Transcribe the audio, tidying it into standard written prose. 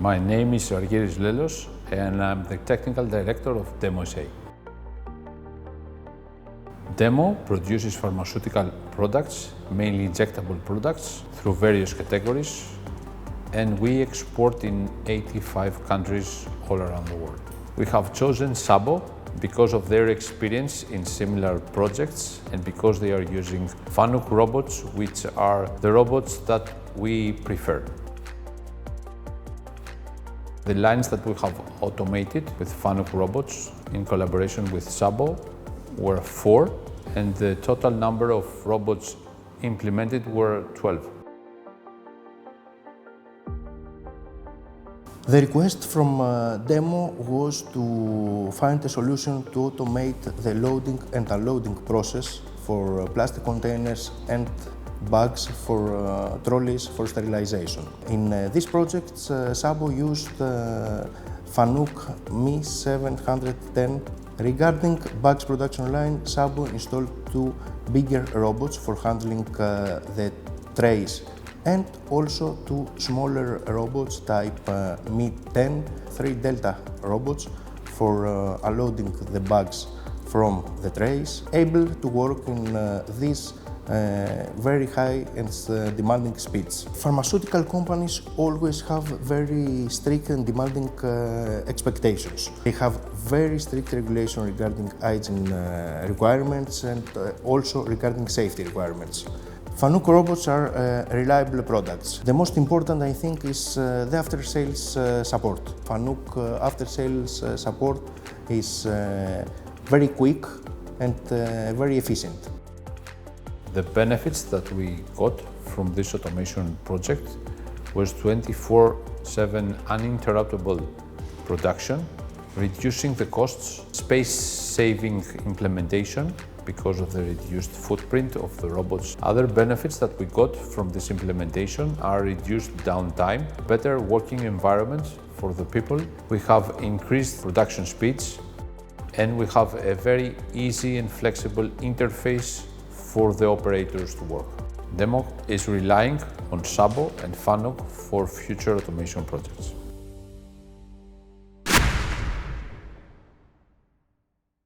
My name is Argyris Lelos and I'm the Technical Director of SABO S.A. SABO produces pharmaceutical products, mainly injectable products, through various categories, and we export in 85 countries all around the world. We have chosen SABO because of their experience in similar projects and because they are using FANUC Robots, which are the robots that we prefer. The lines that we have automated with FANUC Robots in collaboration with SABO were 4, and the total number of robots implemented were 12. The request from SABO was to find a solution to automate the loading and unloading process for plastic containers and bags for trolleys for sterilization. In this project, SABO used FANUC Mi710. Regarding bags production line, SABO installed 2 bigger robots for handling the trays and also 2 smaller robots type Mi10, 3 Delta robots for unloading the bags from the trays, able to work in these very high and demanding speeds. Pharmaceutical companies always have very strict and demanding expectations. They have very strict regulation regarding hygiene requirements and also regarding safety requirements. FANUC robots are reliable products. The most important, I think, is the after-sales support. FANUC after-sales support is very quick and very efficient. The benefits that we got from this automation project was 24/7 uninterruptible production, reducing the costs, space-saving implementation because of the reduced footprint of the robots. Other benefits that we got from this implementation are reduced downtime, better working environment for the people. We have increased production speeds, and we have a very easy and flexible interface for the operators to work. SABO is relying on SABO and FANUC for future automation projects.